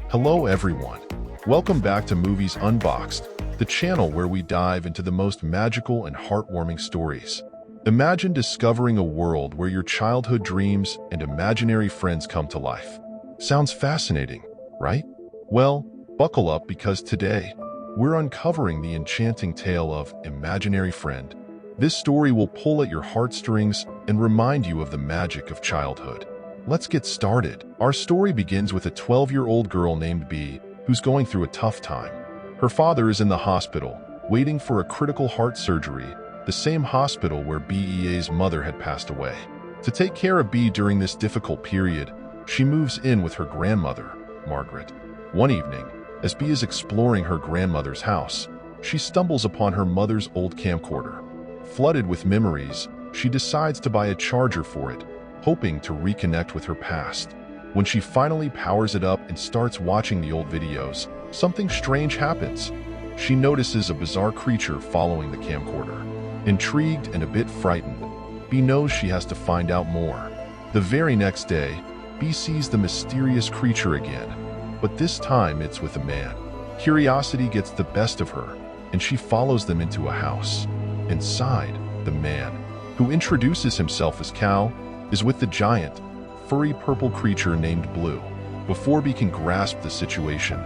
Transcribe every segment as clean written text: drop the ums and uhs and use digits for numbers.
Hello everyone. Welcome back to Movies Unboxed, the channel where we dive into the most magical and heartwarming stories. Imagine discovering a world where your childhood dreams and imaginary friends come to life. Sounds fascinating, right? Well, buckle up because today, we're uncovering the enchanting tale of Imaginary Friend. This story will pull at your heartstrings and remind you of the magic of childhood. Let's get started. Our story begins with a 12-year-old girl named Bee, who's going through a tough time. Her father is in the hospital, waiting for a critical heart surgery, the same hospital where Bee's mother had passed away. To take care of Bee during this difficult period, she moves in with her grandmother, Margaret. One evening, as Bee is exploring her grandmother's house, she stumbles upon her mother's old camcorder. Flooded with memories, she decides to buy a charger for it, hoping to reconnect with her past. When she finally powers it up and starts watching the old videos, something strange happens. She notices a bizarre creature following the camcorder. Intrigued and a bit frightened, Bee knows she has to find out more. The very next day, Bee sees the mysterious creature again, but this time it's with a man. Curiosity gets the best of her, and she follows them into a house. Inside, the man, who introduces himself as Cal, is with the giant, furry purple creature named Blue. Before Bee can grasp the situation,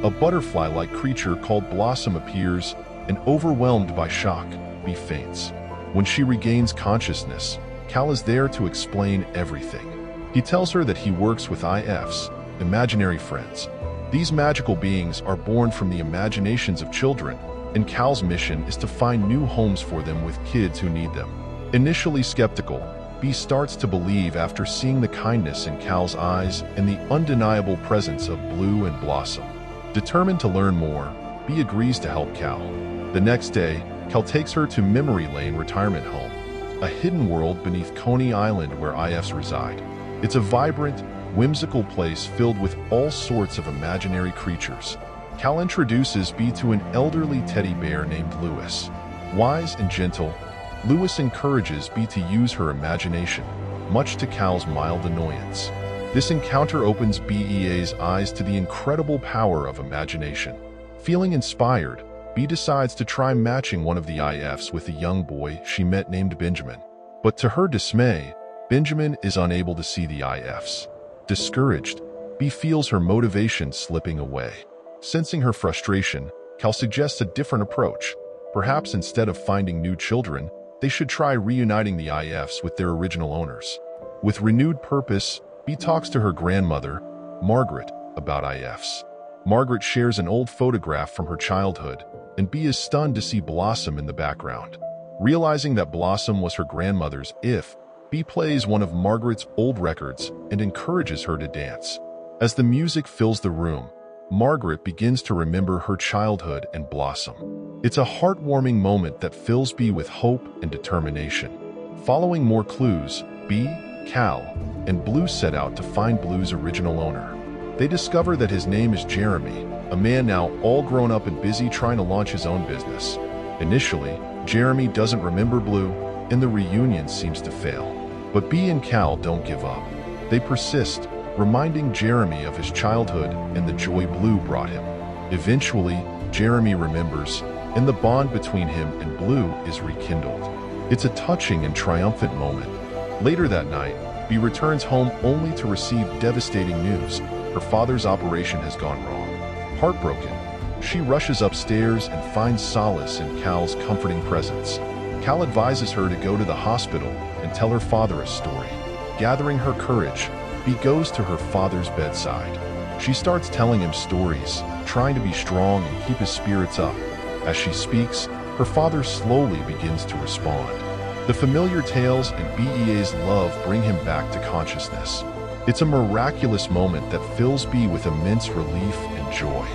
a butterfly-like creature called Blossom appears, and overwhelmed by shock, Bee faints. When she regains consciousness, Cal is there to explain everything. He tells her that he works with IFs, imaginary friends. These magical beings are born from the imaginations of children, and Cal's mission is to find new homes for them with kids who need them. Initially skeptical, Bee starts to believe after seeing the kindness in Cal's eyes and the undeniable presence of Blue and Blossom. Determined to learn more, Bee agrees to help Cal. The next day, Cal takes her to Memory Lane Retirement Home, a hidden world beneath Coney Island where IFs reside. It's a vibrant, whimsical place filled with all sorts of imaginary creatures. Cal introduces Bee to an elderly teddy bear named Lewis. Wise and gentle, Lewis encourages Bee to use her imagination, much to Cal's mild annoyance. This encounter opens Bee's eyes to the incredible power of imagination. Feeling inspired, Bee decides to try matching one of the IFs with a young boy she met named Benjamin. But to her dismay, Benjamin is unable to see the IFs. Discouraged, Bee feels her motivation slipping away. Sensing her frustration, Cal suggests a different approach. Perhaps instead of finding new children, they should try reuniting the IFs with their original owners. With renewed purpose, Bee talks to her grandmother, Margaret, about IFs. Margaret shares an old photograph from her childhood, and Bee is stunned to see Blossom in the background. Realizing that Blossom was her grandmother's if, Bee plays one of Margaret's old records and encourages her to dance. As the music fills the room, Margaret begins to remember her childhood and Blossom. It's a heartwarming moment that fills Bee with hope and determination. Following more clues, Bee, Cal, and Blue set out to find Blue's original owner. They discover that his name is Jeremy, a man now all grown up and busy trying to launch his own business. Initially, Jeremy doesn't remember Blue, and the reunion seems to fail. But Bee and Cal don't give up. They persist, reminding Jeremy of his childhood and the joy Blue brought him. Eventually, Jeremy remembers, and the bond between him and Blue is rekindled. It's a touching and triumphant moment. Later that night, Bee returns home only to receive devastating news. Her father's operation has gone wrong. Heartbroken, she rushes upstairs and finds solace in Cal's comforting presence. Cal advises her to go to the hospital and tell her father a story. Gathering her courage, Bee goes to her father's bedside. She starts telling him stories, trying to be strong and keep his spirits up. As she speaks, her father slowly begins to respond. The familiar tales and Bee's love bring him back to consciousness. It's a miraculous moment that fills Bee with immense relief and joy.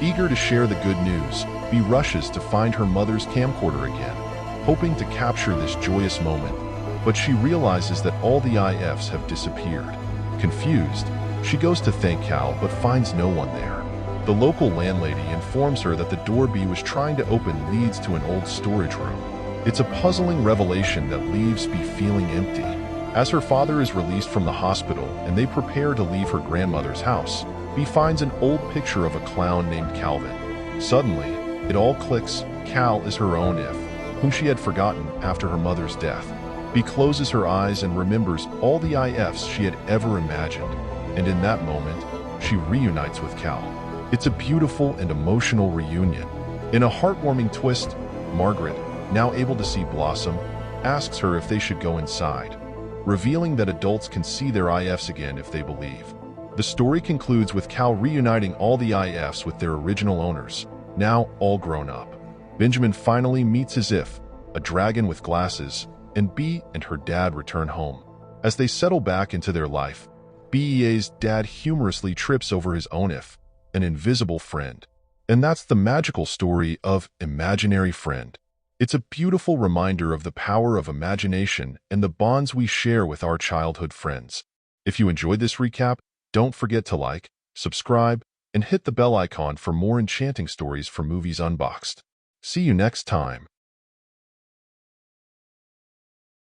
Eager to share the good news, Bee rushes to find her mother's camcorder again, hoping to capture this joyous moment. But she realizes that all the IFs have disappeared. Confused, she goes to thank Cal but finds no one there. The local landlady informs her that the door Bee was trying to open leads to an old storage room. It's a puzzling revelation that leaves Bee feeling empty. As her father is released from the hospital and they prepare to leave her grandmother's house, Bee finds an old picture of a clown named Calvin. Suddenly, it all clicks. Cal is her own if, whom she had forgotten after her mother's death. Bee closes her eyes and remembers all the ifs she had ever imagined, and in that moment, she reunites with Cal. It's a beautiful and emotional reunion. In a heartwarming twist, Margaret, now able to see Blossom, asks her if they should go inside, revealing that adults can see their ifs again if they believe. The story concludes with Cal reuniting all the ifs with their original owners, now all grown up. Benjamin finally meets his if, a dragon with glasses, and Bee and her dad return home. As they settle back into their life, Bea's dad humorously trips over his own if, an invisible friend. And that's the magical story of Imaginary Friend. It's a beautiful reminder of the power of imagination and the bonds we share with our childhood friends. If you enjoyed this recap, don't forget to like, subscribe, and hit the bell icon for more enchanting stories from Movies Unboxed. See you next time.